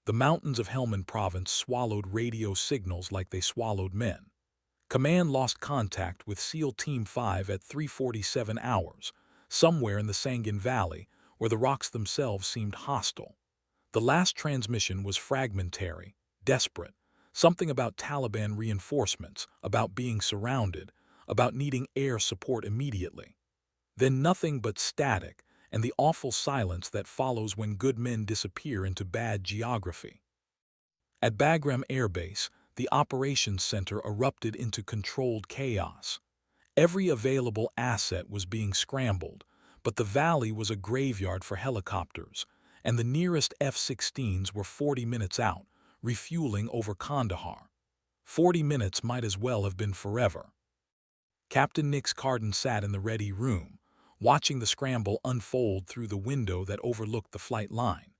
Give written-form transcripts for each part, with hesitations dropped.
The mountains of Helmand Province swallowed radio signals like they swallowed men. Command lost contact with SEAL Team 5 at 3:47 hours, somewhere in the Sangin Valley, where the rocks themselves seemed hostile. The last transmission was fragmentary, desperate, something about Taliban reinforcements, about being surrounded, about needing air support immediately. Then nothing but static and the awful silence that follows when good men disappear into bad geography. At Bagram Air Base, the operations center erupted into controlled chaos. Every available asset was being scrambled, but the valley was a graveyard for helicopters, and the nearest F-16s were 40 minutes out, refueling over Kandahar. 40 minutes might as well have been forever. Captain Nix Carden sat in the ready room, watching the scramble unfold through the window that overlooked the flight line.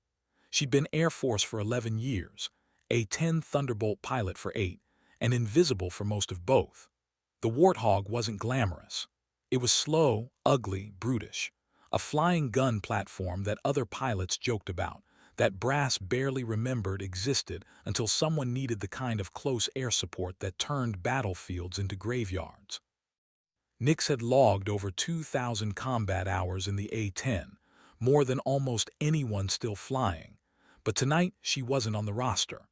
She'd been Air Force for 11 years, A-10 Thunderbolt pilot for 8, and invisible for most of both. The Warthog wasn't glamorous. It was slow, ugly, brutish. A flying gun platform that other pilots joked about, that brass barely remembered existed until someone needed the kind of close air support that turned battlefields into graveyards. Nix had logged over 2,000 combat hours in the A-10, more than almost anyone still flying. But tonight she wasn't on the roster.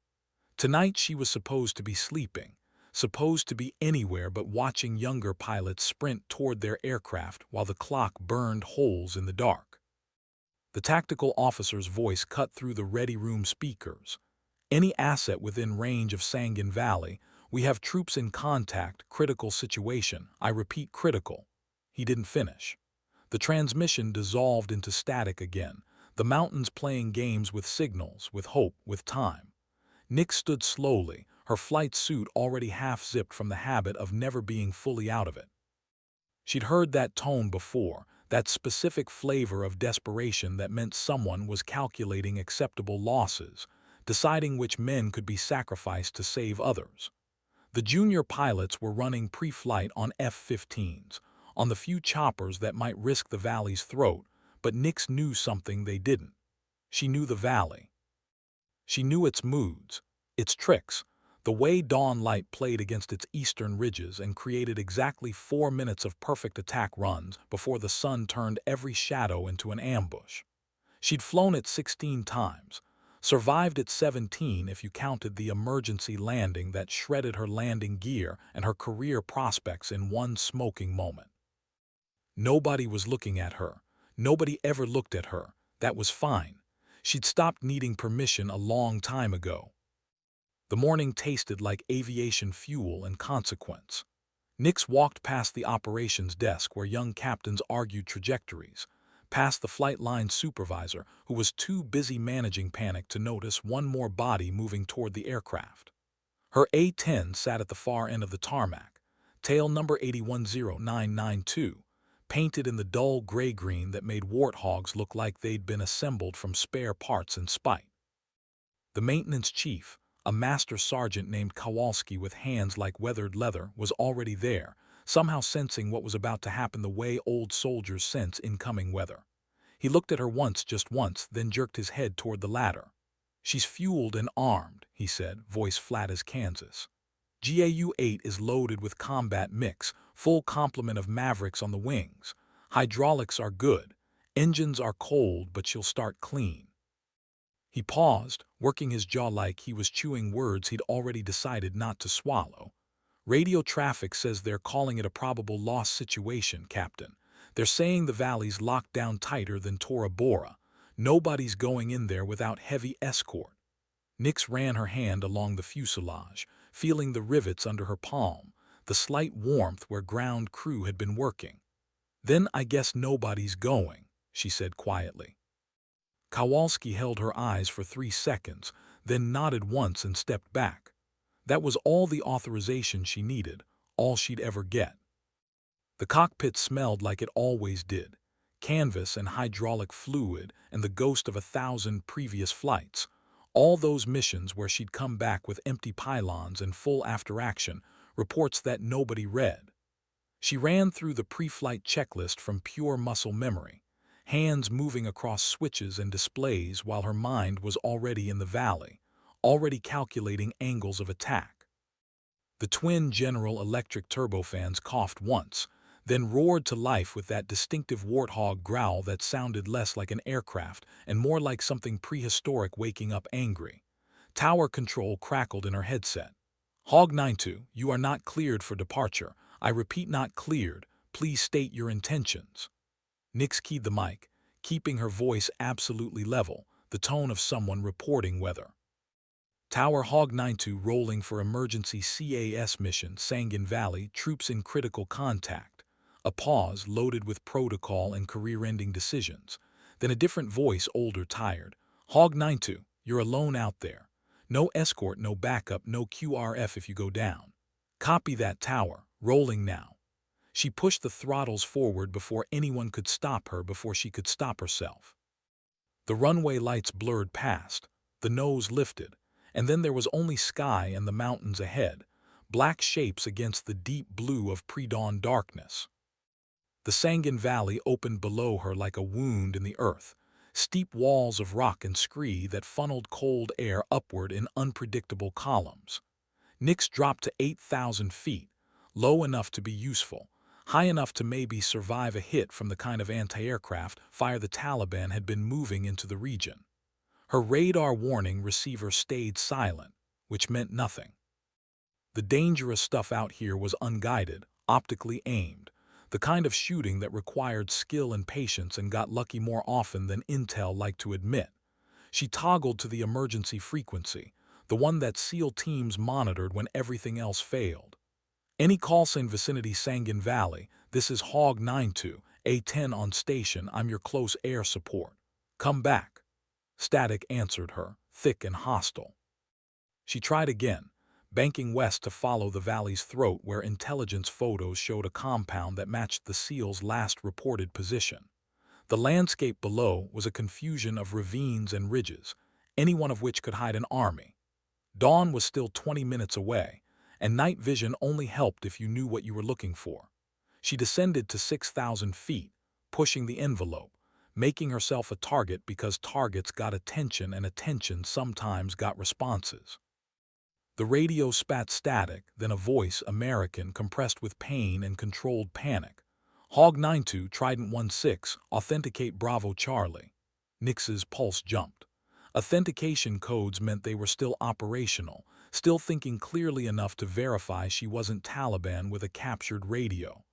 Tonight she was supposed to be sleeping, supposed to be anywhere but watching younger pilots sprint toward their aircraft while the clock burned holes in the dark. The tactical officer's voice cut through the ready room speakers. Any asset within range of Sangin Valley, we have troops in contact, critical situation. I repeat, critical. He didn't finish. The transmission dissolved into static again, the mountains playing games with signals, with hope, with time. Nix stood slowly, her flight suit already half-zipped from the habit of never being fully out of it. She'd heard that tone before, that specific flavor of desperation that meant someone was calculating acceptable losses, deciding which men could be sacrificed to save others. The junior pilots were running pre-flight on F-15s, on the few choppers that might risk the valley's throat, but Nix knew something they didn't. She knew the valley. She knew its moods, its tricks, the way dawn light played against its eastern ridges and created exactly 4 minutes of perfect attack runs before the sun turned every shadow into an ambush. She'd flown it 16 times, survived it 17 if you counted the emergency landing that shredded her landing gear and her career prospects in one smoking moment. Nobody was looking at her. Nobody ever looked at her. That was fine. She'd stopped needing permission a long time ago. The morning tasted like aviation fuel and consequence. Nix walked past the operations desk where young captains argued trajectories, past the flight line supervisor who was too busy managing panic to notice one more body moving toward the aircraft. Her A-10 sat at the far end of the tarmac, tail number 810992, painted in the dull gray-green that made warthogs look like they'd been assembled from spare parts in spite. The maintenance chief, a master sergeant named Kowalski with hands like weathered leather, was already there, somehow sensing what was about to happen the way old soldiers sense incoming weather. He looked at her once, just once, then jerked his head toward the ladder. "She's fueled and armed," he said, voice flat as Kansas. "GAU-8 is loaded with combat mix, full complement of Mavericks on the wings. Hydraulics are good. Engines are cold, but she'll start clean." He paused, working his jaw like he was chewing words he'd already decided not to swallow. "Radio traffic says they're calling it a probable loss situation, Captain. They're saying the valley's locked down tighter than Tora Bora. Nobody's going in there without heavy escort." Nix ran her hand along the fuselage, feeling the rivets under her palm, the slight warmth where ground crew had been working. "Then I guess nobody's going," she said quietly. Kowalski held her eyes for 3 seconds, then nodded once and stepped back. That was all the authorization she needed, all she'd ever get. The cockpit smelled like it always did, canvas and hydraulic fluid and the ghost of 1,000 previous flights, all those missions where she'd come back with empty pylons and full after-action, reports that nobody read. She ran through the pre-flight checklist from pure muscle memory. hands moving across switches and displays while her mind was already in the valley, already calculating angles of attack. The twin General Electric turbofans coughed once, then roared to life with that distinctive warthog growl that sounded less like an aircraft and more like something prehistoric waking up angry. Tower control crackled in her headset. Hog 92, you are not cleared for departure. I repeat, not cleared. Please state your intentions. Nix keyed the mic, keeping her voice absolutely level, the tone of someone reporting weather. Tower Hog 92 rolling for emergency CAS mission, Sangin Valley, troops in critical contact. A pause loaded with protocol and career-ending decisions. Then a different voice, older, tired. Hog 92, you're alone out there. No escort, no backup, no QRF if you go down. Copy that, Tower, rolling now. She pushed the throttles forward before anyone could stop her, before she could stop herself. The runway lights blurred past, the nose lifted, and then there was only sky and the mountains ahead, black shapes against the deep blue of pre-dawn darkness. The Sangin Valley opened below her like a wound in the earth, steep walls of rock and scree that funneled cold air upward in unpredictable columns. Nix dropped to 8,000 feet, low enough to be useful, high enough to maybe survive a hit from the kind of anti-aircraft fire the Taliban had been moving into the region. Her radar warning receiver stayed silent, which meant nothing. The dangerous stuff out here was unguided, optically aimed, the kind of shooting that required skill and patience and got lucky more often than intel liked to admit. She toggled to the emergency frequency, the one that SEAL teams monitored when everything else failed. Any call sign vicinity Sangin Valley, this is Hog 92, A-10 on station, I'm your close air support. Come back. Static answered her, thick and hostile. She tried again, banking west to follow the valley's throat where intelligence photos showed a compound that matched the SEAL's last reported position. The landscape below was a confusion of ravines and ridges, any one of which could hide an army. Dawn was still 20 minutes away, and night vision only helped if you knew what you were looking for. She descended to 6,000 feet, pushing the envelope, making herself a target because targets got attention and attention sometimes got responses. The radio spat static, then a voice, American, compressed with pain and controlled panic. Hog 92, Trident 16, authenticate Bravo Charlie. Nix's pulse jumped. Authentication codes meant they were still operational, still thinking clearly enough to verify she wasn't Taliban with a captured radio.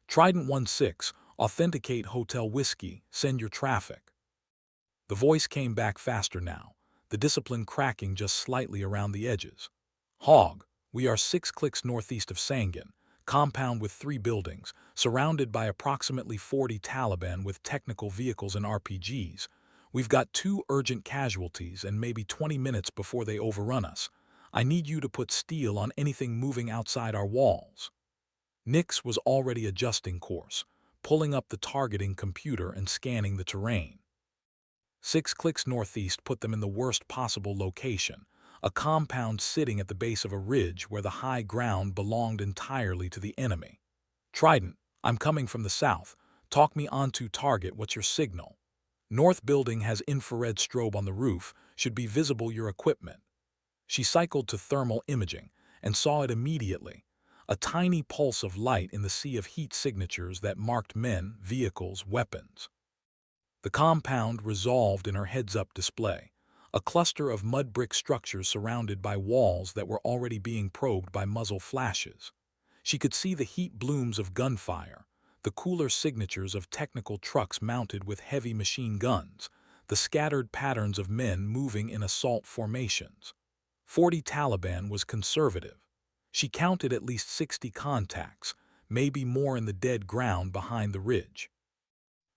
Trident 16, authenticate Hotel Whiskey, send your traffic. The voice came back faster now, the discipline cracking just slightly around the edges. Hog, we are 6 clicks northeast of Sangin, compound with 3 buildings, surrounded by approximately 40 Taliban with technical vehicles and RPGs. We've got 2 urgent casualties and maybe 20 minutes before they overrun us. I need you to put steel on anything moving outside our walls. Nix was already adjusting course, pulling up the targeting computer and scanning the terrain. 6 clicks northeast put them in the worst possible location, a compound sitting at the base of a ridge where the high ground belonged entirely to the enemy. Trident, I'm coming from the south. Talk me onto target, what's your signal? North building has infrared strobe on the roof, should be visible your equipment. She cycled to thermal imaging and saw it immediately, a tiny pulse of light in the sea of heat signatures that marked men, vehicles, weapons. The compound resolved in her heads-up display, a cluster of mud brick structures surrounded by walls that were already being probed by muzzle flashes. She could see the heat blooms of gunfire, the cooler signatures of technical trucks mounted with heavy machine guns, the scattered patterns of men moving in assault formations. 40 Taliban was conservative. She counted at least 60 contacts, maybe more in the dead ground behind the ridge.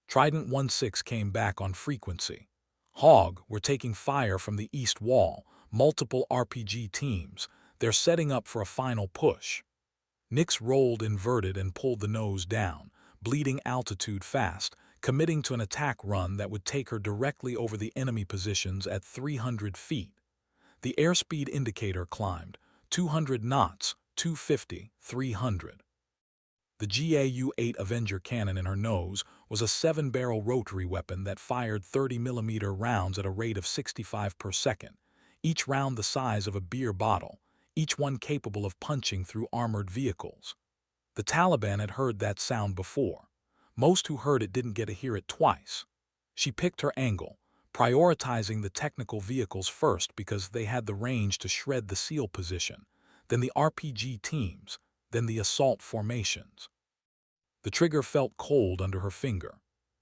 Trident 16 came back on frequency. Hog, we're taking fire from the east wall, multiple RPG teams. They're setting up for a final push. Nix rolled inverted and pulled the nose down, bleeding altitude fast, committing to an attack run that would take her directly over the enemy positions at 300 feet. The airspeed indicator climbed, 200 knots, 250, 300. The GAU-8 Avenger cannon in her nose was a 7-barrel rotary weapon that fired 30mm rounds at a rate of 65 per second, each round the size of a beer bottle, each one capable of punching through armored vehicles. The Taliban had heard that sound before. Most who heard it didn't get to hear it twice. She picked her angle, prioritizing the technical vehicles first because they had the range to shred the SEAL position, then the RPG teams, then the assault formations. The trigger felt cold under her finger.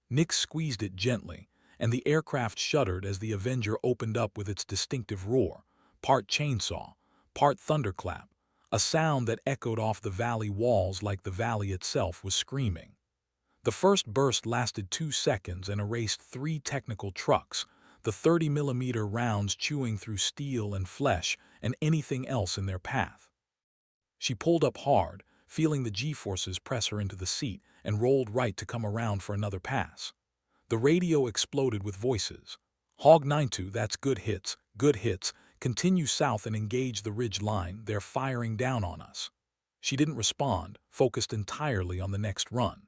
Nick squeezed it gently, and the aircraft shuddered as the Avenger opened up with its distinctive roar, part chainsaw, part thunderclap, a sound that echoed off the valley walls like the valley itself was screaming. The first burst lasted 2 seconds and erased 3 technical trucks, the 30mm rounds chewing through steel and flesh and anything else in their path. She pulled up hard, feeling the G-forces press her into the seat, and rolled right to come around for another pass. The radio exploded with voices. "Hog 92, that's good hits, continue south and engage the ridge line, they're firing down on us." She didn't respond, focused entirely on the next run.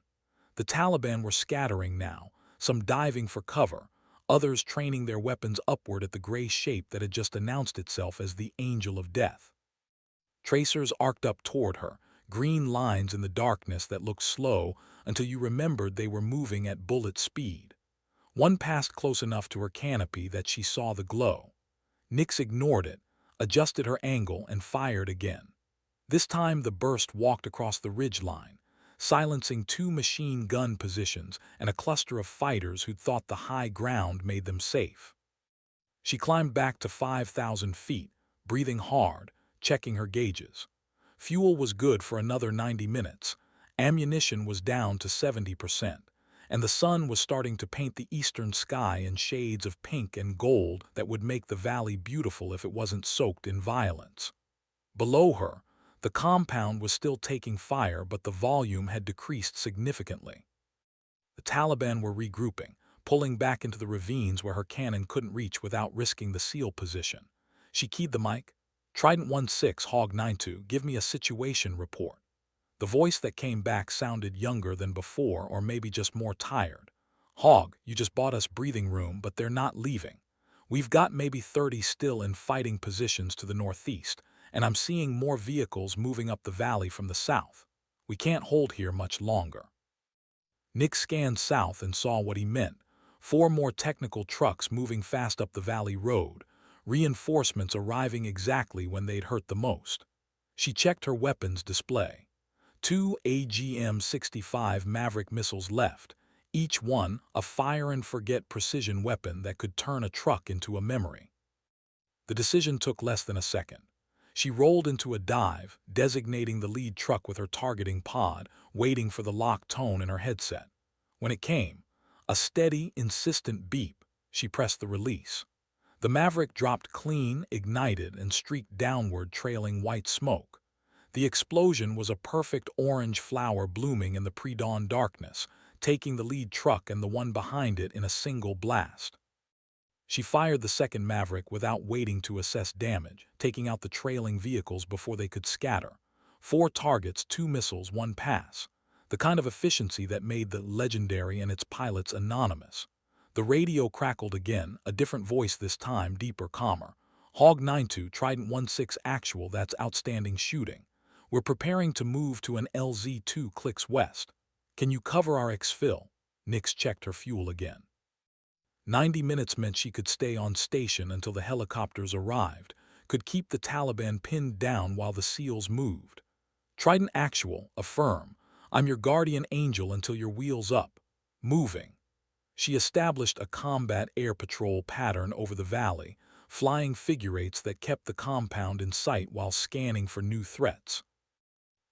The Taliban were scattering now, some diving for cover, others training their weapons upward at the gray shape that had just announced itself as the Angel of Death. Tracers arced up toward her, green lines in the darkness that looked slow until you remembered they were moving at bullet speed. One passed close enough to her canopy that she saw the glow. Nix ignored it, adjusted her angle, and fired again. This time the burst walked across the ridge line, silencing 2 machine gun positions and a cluster of fighters who'd thought the high ground made them safe. She climbed back to 5,000 feet, breathing hard, checking her gauges. Fuel was good for another 90 minutes, ammunition was down to 70%, and the sun was starting to paint the eastern sky in shades of pink and gold that would make the valley beautiful if it wasn't soaked in violence. Below her, the compound was still taking fire, but the volume had decreased significantly. The Taliban were regrouping, pulling back into the ravines where her cannon couldn't reach without risking the SEAL position. She keyed the mic. "Trident 16, Hog 92, give me a situation report." The voice that came back sounded younger than before, or maybe just more tired. "Hog, you just bought us breathing room, but they're not leaving. We've got maybe 30 still in fighting positions to the northeast, and I'm seeing more vehicles moving up the valley from the south. We can't hold here much longer." Nick scanned south and saw what he meant. 4 more technical trucks moving fast up the valley road, reinforcements arriving exactly when they'd hurt the most. She checked her weapons display. 2 AGM-65 Maverick missiles left, each one a fire-and-forget precision weapon that could turn a truck into a memory. The decision took less than a second. She rolled into a dive, designating the lead truck with her targeting pod, waiting for the locked tone in her headset. When it came, a steady, insistent beep, she pressed the release. The Maverick dropped clean, ignited, and streaked downward, trailing white smoke. The explosion was a perfect orange flower blooming in the pre-dawn darkness, taking the lead truck and the one behind it in a single blast. She fired the second Maverick without waiting to assess damage, taking out the trailing vehicles before they could scatter. 4 targets, 2 missiles, 1 pass. The kind of efficiency that made the Legendary and its pilots anonymous. The radio crackled again, a different voice this time, deeper, calmer. "Hog 92, Trident 16 actual, that's outstanding shooting. We're preparing to move to an LZ2 clicks west. Can you cover our exfil?" Nix checked her fuel again. 90 minutes meant she could stay on station until the helicopters arrived, could keep the Taliban pinned down while the SEALs moved. "Trident actual, affirm. I'm your guardian angel until your wheel's up. Moving." She established a combat air patrol pattern over the valley, flying figure eights that kept the compound in sight while scanning for new threats.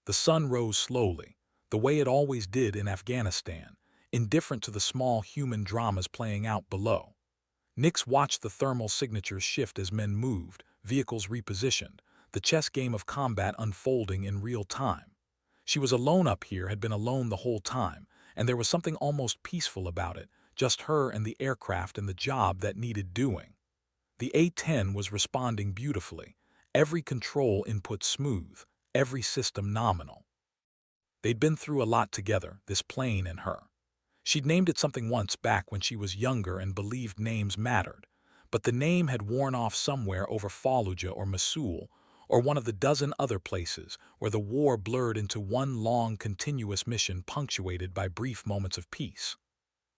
The sun rose slowly, the way it always did in Afghanistan, indifferent to the small human dramas playing out below. Nix watched the thermal signatures shift as men moved, vehicles repositioned, the chess game of combat unfolding in real time. She was alone up here, had been alone the whole time, and there was something almost peaceful about it, just her and the aircraft and the job that needed doing. The A-10 was responding beautifully, every control input smooth, every system nominal. They'd been through a lot together, this plane and her. She'd named it something once back when she was younger and believed names mattered, but the name had worn off somewhere over Fallujah or Mosul, or one of the dozen other places where the war blurred into one long, continuous mission punctuated by brief moments of peace.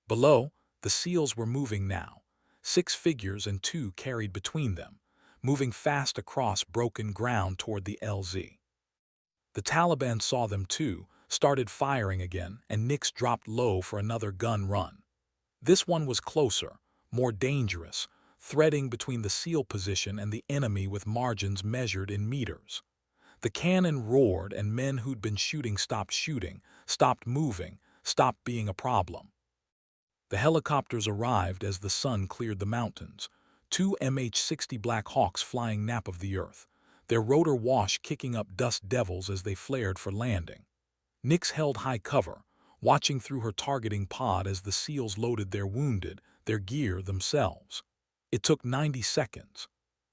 Below, the SEALs were moving now, 6 figures and 2 carried between them, moving fast across broken ground toward the LZ. The Taliban saw them too, started firing again, and Nix dropped low for another gun run. This one was closer, more dangerous, threading between the SEAL position and the enemy with margins measured in meters. The cannon roared and men who'd been shooting, stopped moving, stopped being a problem. The helicopters arrived as the sun cleared the mountains, 2 MH-60 Black Hawks flying nap of the earth, their rotor wash kicking up dust devils as they flared for landing. Nix held high cover, watching through her targeting pod as the SEALs loaded their wounded, their gear themselves. It took 90 seconds.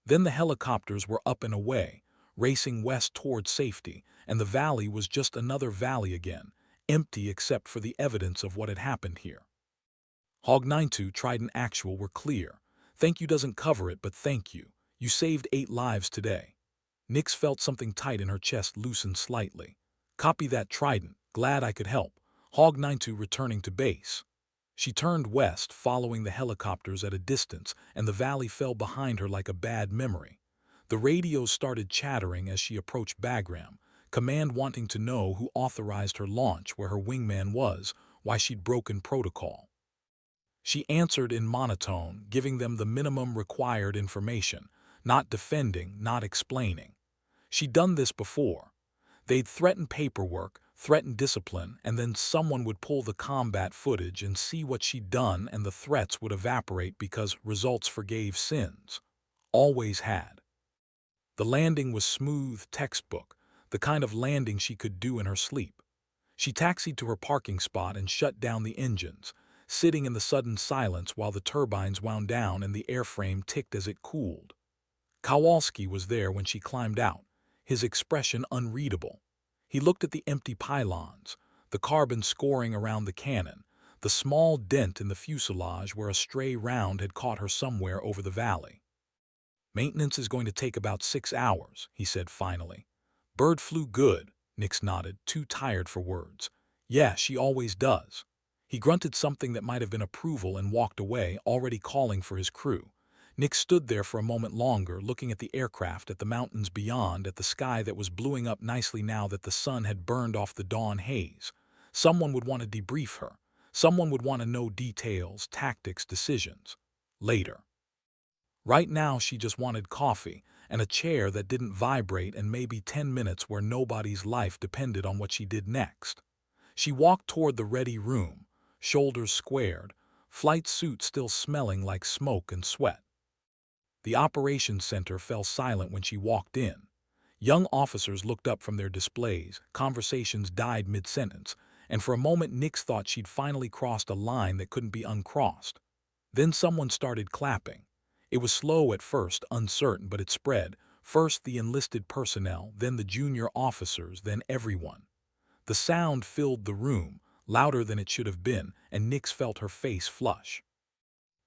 Then the helicopters were up and away, racing west toward safety, and the valley was just another valley again, empty except for the evidence of what had happened here. Hog 92 Trident Actual were clear. Thank you doesn't cover it, but thank you. You saved 8 lives today. Nix felt something tight in her chest loosen slightly. Copy that, Trident. Glad I could help. Hog 92 returning to base. She turned west, following the helicopters at a distance, and the valley fell behind her like a bad memory. The radios started chattering as she approached Bagram, command wanting to know who authorized her launch, where her wingman was, why she'd broken protocol. She answered in monotone, giving them the minimum required information, not defending, not explaining. She'd done this before. They'd threaten paperwork, threaten discipline, and then someone would pull the combat footage and see what she'd done, and the threats would evaporate because results forgave sins. Always had. The landing was smooth, textbook, the kind of landing she could do in her sleep. She taxied to her parking spot and shut down the engines, sitting in the sudden silence while the turbines wound down and the airframe ticked as it cooled. Kowalski was there when she climbed out, his expression unreadable. He looked at the empty pylons, the carbon scoring around the cannon, the small dent in the fuselage where a stray round had caught her somewhere over the valley. Maintenance is going to take about 6 hours, he said finally. Bird flew good, Nix nodded, too tired for words. Yeah, she always does. He grunted something that might have been approval and walked away, already calling for his crew. Nix stood there for a moment longer, looking at the aircraft, at the mountains beyond, at the sky that was bluing up nicely now that the sun had burned off the dawn haze. Someone would want to debrief her. Someone would want to know details, tactics, decisions. Later. Right now she just wanted coffee, and a chair that didn't vibrate, and maybe 10 minutes where nobody's life depended on what she did next. She walked toward the ready room, shoulders squared, flight suit still smelling like smoke and sweat. The operations center fell silent when she walked in. Young officers looked up from their displays, conversations died mid-sentence, and for a moment Nix thought she'd finally crossed a line that couldn't be uncrossed. Then someone started clapping. It was slow at first, uncertain, but it spread. First the enlisted personnel, then the junior officers, then everyone. The sound filled the room, louder than it should have been, and Nix felt her face flush.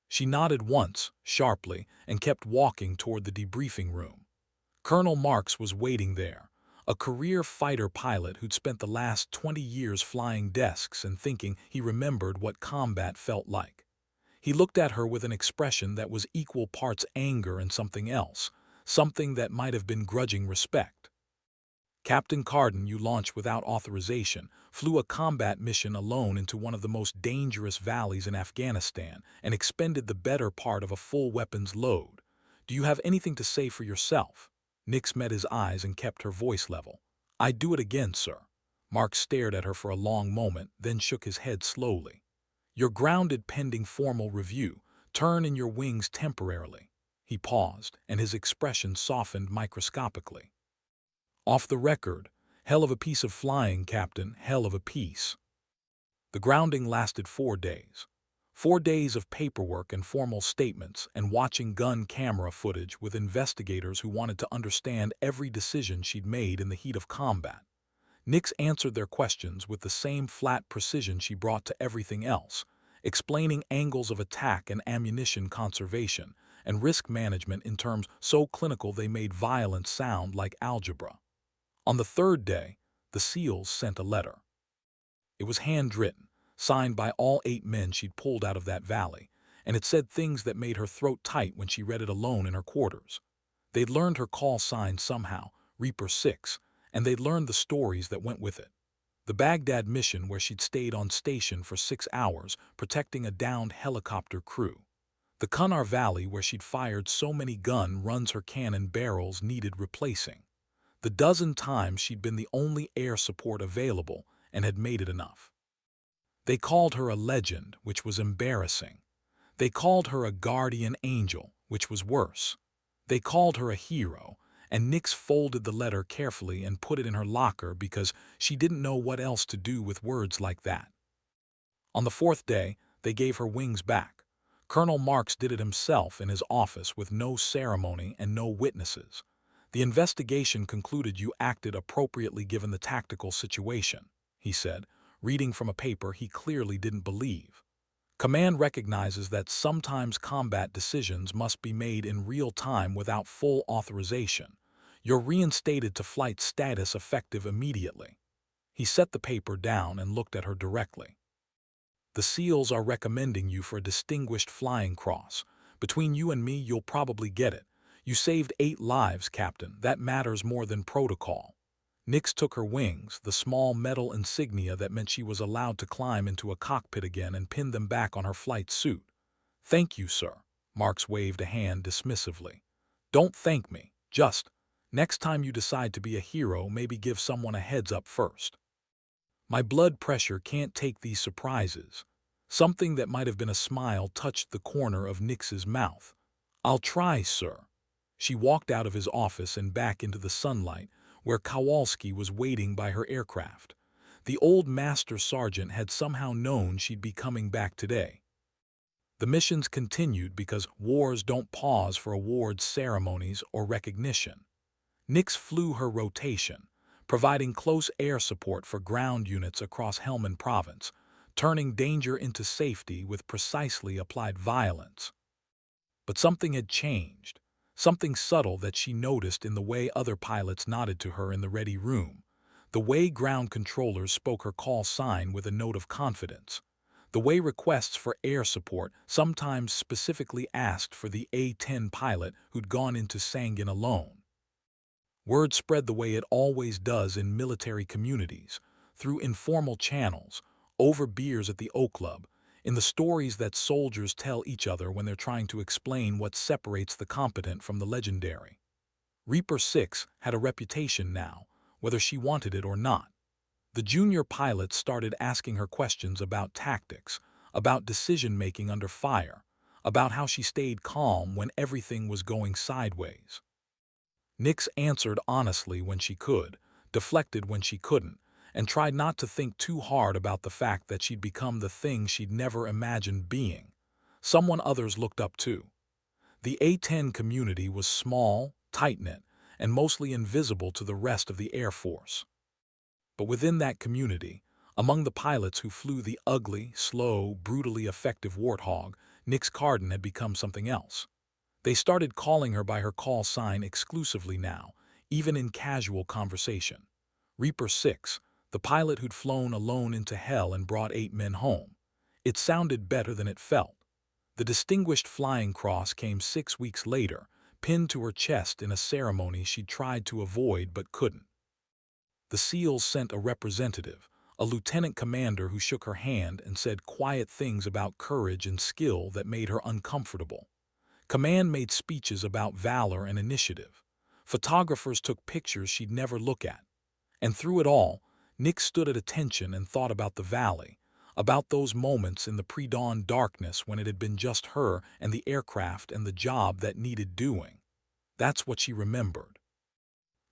She nodded once, sharply, and kept walking toward the debriefing room. Colonel Marks was waiting there, a career fighter pilot who'd spent the last 20 years flying desks and thinking he remembered what combat felt like. He looked at her with an expression that was equal parts anger and something else, something that might have been grudging respect. Captain Carden, you launched without authorization, flew a combat mission alone into one of the most dangerous valleys in Afghanistan, and expended the better part of a full weapons load. Do you have anything to say for yourself? Nix met his eyes and kept her voice level. I'd do it again, sir. Mark stared at her for a long moment, then shook his head slowly. You're grounded pending formal review. Turn in your wings temporarily. He paused, and his expression softened microscopically. Off the record, hell of a piece of flying, Captain, hell of a piece. The grounding lasted 4 days. 4 days of paperwork and formal statements and watching gun camera footage with investigators who wanted to understand every decision she'd made in the heat of combat. Nix answered their questions with the same flat precision she brought to everything else, explaining angles of attack and ammunition conservation and risk management in terms so clinical they made violence sound like algebra. On the third day, the SEALs sent a letter. It was handwritten, signed by all 8 men she'd pulled out of that valley, and it said things that made her throat tight when she read it alone in her quarters. They'd learned her call sign somehow, Reaper 6, and they'd learned the stories that went with it. The Baghdad mission where she'd stayed on station for 6 hours, protecting a downed helicopter crew. The Kunar Valley where she'd fired so many gun runs her cannon barrels needed replacing. The dozen times she'd been the only air support available and had made it enough. They called her a legend, which was embarrassing. They called her a guardian angel, which was worse. They called her a hero, and Nix folded the letter carefully and put it in her locker because she didn't know what else to do with words like that. On the 4th day, they gave her wings back. Colonel Marks did it himself in his office with no ceremony and no witnesses. The investigation concluded you acted appropriately given the tactical situation, he said, reading from a paper he clearly didn't believe. Command recognizes that sometimes combat decisions must be made in real time without full authorization. You're reinstated to flight status effective immediately. He set the paper down and looked at her directly. The SEALs are recommending you for a distinguished flying cross. Between you and me, you'll probably get it. You saved 8 lives, Captain. That matters more than protocol. Nix took her wings, the small metal insignia that meant she was allowed to climb into a cockpit again, and pinned them back on her flight suit. Thank you, sir. Marks waved a hand dismissively. Don't thank me. Just, next time you decide to be a hero, maybe give someone a heads up first. My blood pressure can't take these surprises. Something that might have been a smile touched the corner of Nix's mouth. I'll try, sir. She walked out of his office and back into the sunlight, where Kowalski was waiting by her aircraft. The old master sergeant had somehow known she'd be coming back today. The missions continued because wars don't pause for awards ceremonies or recognition. Nix flew her rotation, providing close air support for ground units across Helmand Province, turning danger into safety with precisely applied violence. But something had changed, something subtle that she noticed in the way other pilots nodded to her in the ready room, the way ground controllers spoke her call sign with a note of confidence, the way requests for air support sometimes specifically asked for the A-10 pilot who'd gone into Sangin alone. Word spread the way it always does in military communities, through informal channels, over beers at the O Club, in the stories that soldiers tell each other when they're trying to explain what separates the competent from the legendary. Reaper 6 had a reputation now, whether she wanted it or not. The junior pilots started asking her questions about tactics, about decision-making under fire, about how she stayed calm when everything was going sideways. Nix answered honestly when she could, deflected when she couldn't, and tried not to think too hard about the fact that she'd become the thing she'd never imagined being, someone others looked up to. The A-10 community was small, tight-knit, and mostly invisible to the rest of the Air Force. But within that community, among the pilots who flew the ugly, slow, brutally effective Warthog, Nix Carden had become something else. They started calling her by her call sign exclusively now, even in casual conversation. Reaper 6, the pilot who'd flown alone into hell and brought 8 men home. It sounded better than it felt. The Distinguished Flying Cross came 6 weeks later, pinned to her chest in a ceremony she'd tried to avoid but couldn't. The SEALs sent a representative, a lieutenant commander who shook her hand and said quiet things about courage and skill that made her uncomfortable. Command made speeches about valor and initiative. Photographers took pictures she'd never look at. And through it all, Nick stood at attention and thought about the valley, about those moments in the pre-dawn darkness when it had been just her and the aircraft and the job that needed doing. That's what she remembered.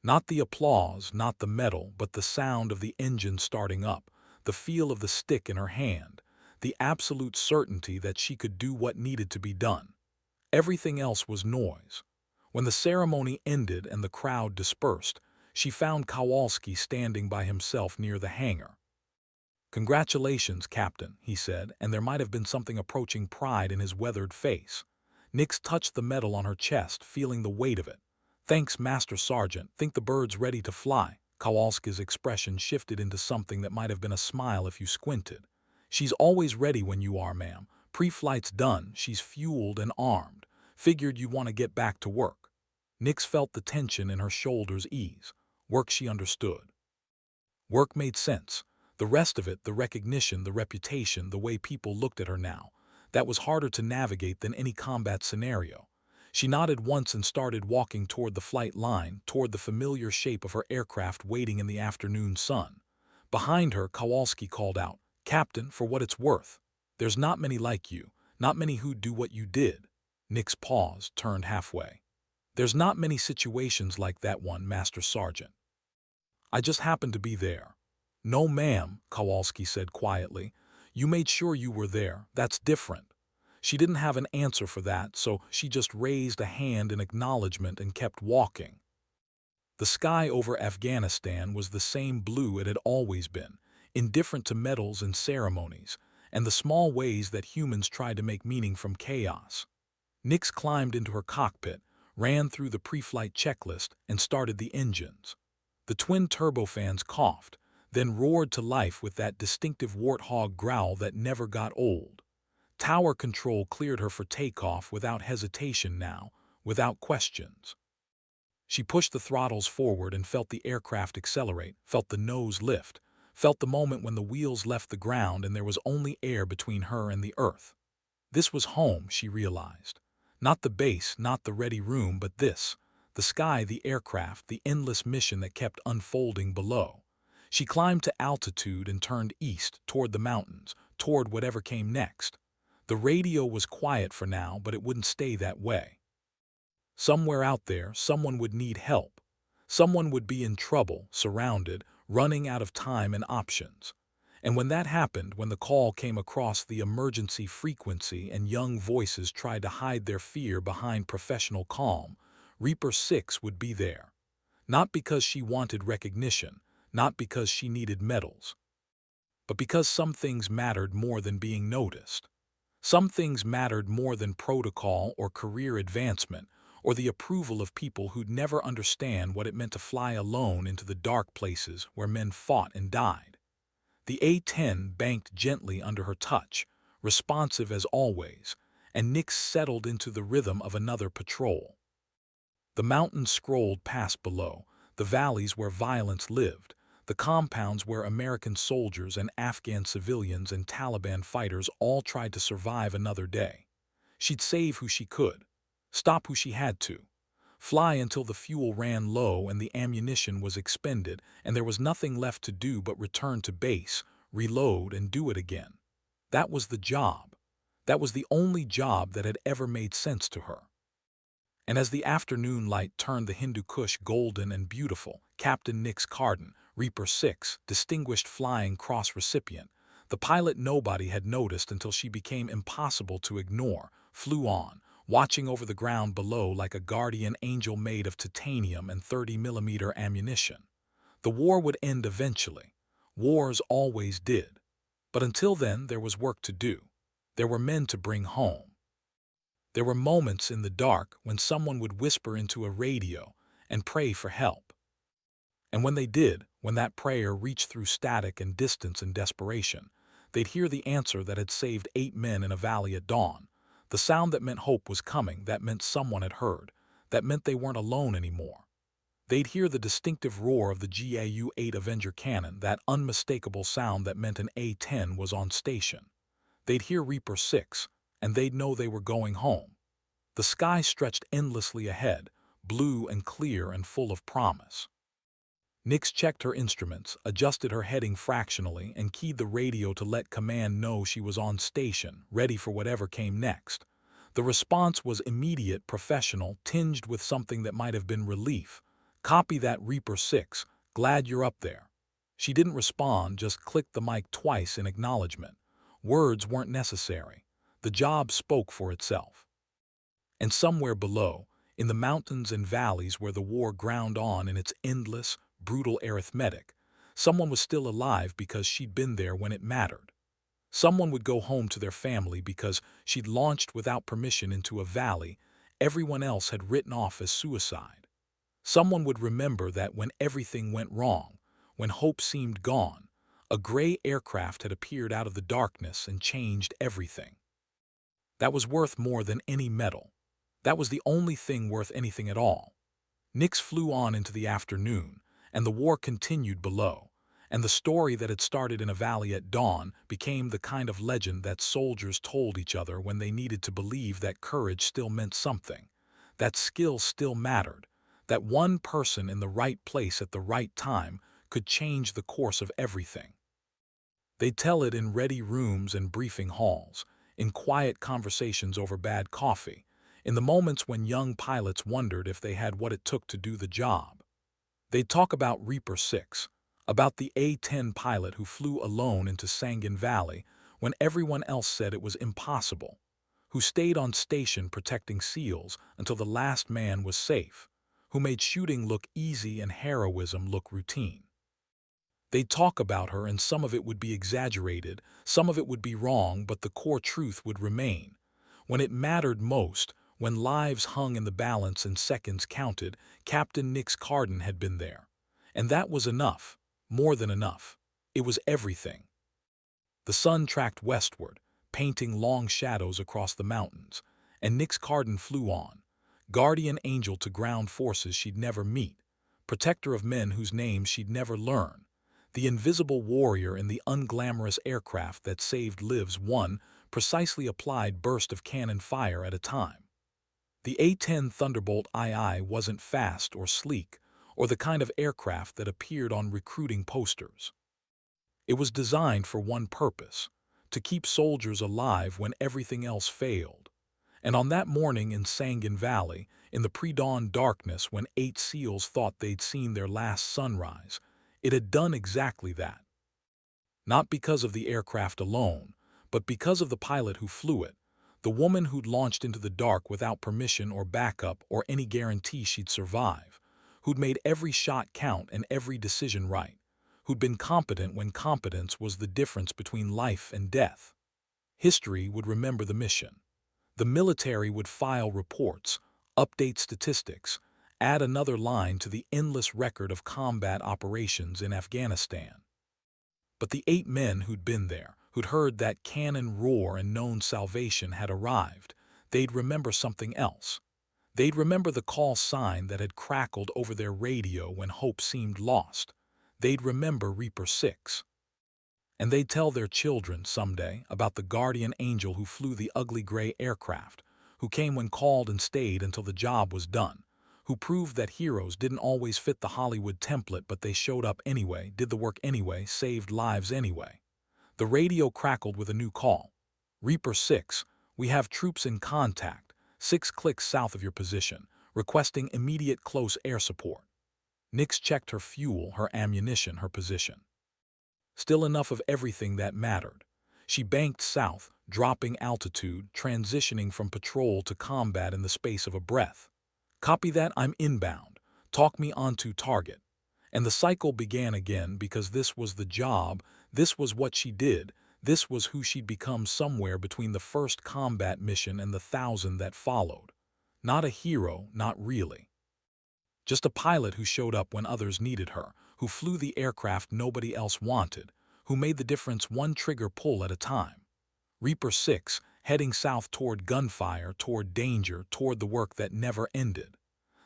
Not the applause, not the medal, but the sound of the engine starting up, the feel of the stick in her hand, the absolute certainty that she could do what needed to be done. Everything else was noise. When the ceremony ended and the crowd dispersed, she found Kowalski standing by himself near the hangar. "Congratulations, Captain," he said, and there might have been something approaching pride in his weathered face. Nix touched the medal on her chest, feeling the weight of it. "Thanks, Master Sergeant. Think the bird's ready to fly." Kowalski's expression shifted into something that might have been a smile if you squinted. "She's always ready when you are, ma'am. Pre-flight's done, she's fueled and armed. Figured you want to get back to work." Nix felt the tension in her shoulders ease. Work she understood. Work made sense. The rest of it, the recognition, the reputation, the way people looked at her now, that was harder to navigate than any combat scenario. She nodded once and started walking toward the flight line, toward the familiar shape of her aircraft waiting in the afternoon sun. Behind her, Kowalski called out, "Captain, for what it's worth. There's not many like you, not many who'd do what you did." Nix paused, turned halfway. "There's not many situations like that one, Master Sergeant. I just happened to be there." "No, ma'am," Kowalski said quietly. "You made sure you were there. That's different." She didn't have an answer for that, so she just raised a hand in acknowledgement and kept walking. The sky over Afghanistan was the same blue it had always been, indifferent to medals and ceremonies, and the small ways that humans tried to make meaning from chaos. Nix climbed into her cockpit, ran through the pre-flight checklist, and started the engines. The twin turbofans coughed, then roared to life with that distinctive warthog growl that never got old. Tower control cleared her for takeoff without hesitation now, without questions. She pushed the throttles forward and felt the aircraft accelerate, felt the nose lift, felt the moment when the wheels left the ground and there was only air between her and the earth. This was home, she realized. Not the base, not the ready room, but this. The sky, the aircraft, the endless mission that kept unfolding below. She climbed to altitude and turned east, toward the mountains, toward whatever came next. The radio was quiet for now, but it wouldn't stay that way. Somewhere out there, someone would need help. Someone would be in trouble, surrounded, running out of time and options. And when that happened, when the call came across the emergency frequency and young voices tried to hide their fear behind professional calm, Reaper 6 would be there. Not because she wanted recognition, not because she needed medals, but because some things mattered more than being noticed. Some things mattered more than protocol or career advancement, or the approval of people who'd never understand what it meant to fly alone into the dark places where men fought and died. The A-10 banked gently under her touch, responsive as always, and Nix settled into the rhythm of another patrol. The mountains scrolled past below, the valleys where violence lived, the compounds where American soldiers and Afghan civilians and Taliban fighters all tried to survive another day. She'd save who she could, stop who she had to, fly until the fuel ran low and the ammunition was expended and there was nothing left to do but return to base, reload, and do it again. That was the job. That was the only job that had ever made sense to her. And as the afternoon light turned the Hindu Kush golden and beautiful, Captain Nix Carden, Reaper 6, distinguished flying cross recipient, the pilot nobody had noticed until she became impossible to ignore, flew on, watching over the ground below like a guardian angel made of titanium and 30mm ammunition. The war would end eventually. Wars always did. But until then, there was work to do. There were men to bring home. There were moments in the dark when someone would whisper into a radio and pray for help. And when they did, when that prayer reached through static and distance and desperation, they'd hear the answer that had saved 8 men in a valley at dawn, the sound that meant hope was coming, that meant someone had heard, that meant they weren't alone anymore. They'd hear the distinctive roar of the GAU-8 Avenger cannon, that unmistakable sound that meant an A-10 was on station. They'd hear Reaper 6, and they'd know they were going home. The sky stretched endlessly ahead, blue and clear and full of promise. Nix checked her instruments, adjusted her heading fractionally, and keyed the radio to let command know she was on station, ready for whatever came next. The response was immediate, professional, tinged with something that might have been relief. "Copy that, Reaper 6. Glad you're up there." She didn't respond, just clicked the mic twice in acknowledgement. Words weren't necessary. The job spoke for itself. And somewhere below, in the mountains and valleys where the war ground on in its endless, brutal arithmetic. Someone was still alive because she'd been there when it mattered. Someone would go home to their family because she'd launched without permission into a valley everyone else had written off as suicide. Someone would remember that when everything went wrong, when hope seemed gone, a gray aircraft had appeared out of the darkness and changed everything. That was worth more than any medal. That was the only thing worth anything at all. Nix flew on into the afternoon, and the war continued below, and the story that had started in a valley at dawn became the kind of legend that soldiers told each other when they needed to believe that courage still meant something, that skill still mattered, that one person in the right place at the right time could change the course of everything. They'd tell it in ready rooms and briefing halls, in quiet conversations over bad coffee, in the moments when young pilots wondered if they had what it took to do the job. They'd talk about Reaper 6, about the A-10 pilot who flew alone into Sangin Valley when everyone else said it was impossible, who stayed on station protecting SEALs until the last man was safe, who made shooting look easy and heroism look routine. They'd talk about her, and some of it would be exaggerated, some of it would be wrong, but the core truth would remain. When it mattered most, when lives hung in the balance and seconds counted, Captain Nix Carden had been there. And that was enough, more than enough. It was everything. The sun tracked westward, painting long shadows across the mountains, and Nix Carden flew on, guardian angel to ground forces she'd never meet, protector of men whose names she'd never learn, the invisible warrior in the unglamorous aircraft that saved lives one precisely applied burst of cannon fire at a time. The A-10 Thunderbolt II wasn't fast or sleek, or the kind of aircraft that appeared on recruiting posters. It was designed for one purpose, to keep soldiers alive when everything else failed. And on that morning in Sangin Valley, in the pre-dawn darkness when 8 SEALs thought they'd seen their last sunrise, it had done exactly that. Not because of the aircraft alone, but because of the pilot who flew it, the woman who'd launched into the dark without permission or backup or any guarantee she'd survive, who'd made every shot count and every decision right, who'd been competent when competence was the difference between life and death. History would remember the mission. The military would file reports, update statistics, add another line to the endless record of combat operations in Afghanistan. But the 8 men who'd been there, who'd heard that cannon roar and known salvation had arrived, they'd remember something else. They'd remember the call sign that had crackled over their radio when hope seemed lost. They'd remember Reaper 6. And they'd tell their children someday about the guardian angel who flew the ugly gray aircraft, who came when called and stayed until the job was done, who proved that heroes didn't always fit the Hollywood template, but they showed up anyway, did the work anyway, saved lives anyway. The radio crackled with a new call. Reaper 6, we have troops in contact, 6 clicks south of your position, requesting immediate close air support. Nix checked her fuel, her ammunition, her position. Still enough of everything that mattered. She banked south, dropping altitude, transitioning from patrol to combat in the space of a breath. Copy that, I'm inbound. Talk me onto target. And the cycle began again because this was the job, this was what she did, this was who she'd become somewhere between the first combat mission and the 1,000 that followed. Not a hero, not really. Just a pilot who showed up when others needed her, who flew the aircraft nobody else wanted, who made the difference one trigger pull at a time. Reaper 6, heading south toward gunfire, toward danger, toward the work that never ended.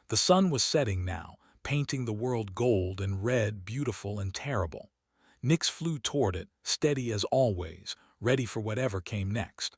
The sun was setting now, painting the world gold and red, beautiful and terrible. Nix flew toward it, steady as always, ready for whatever came next.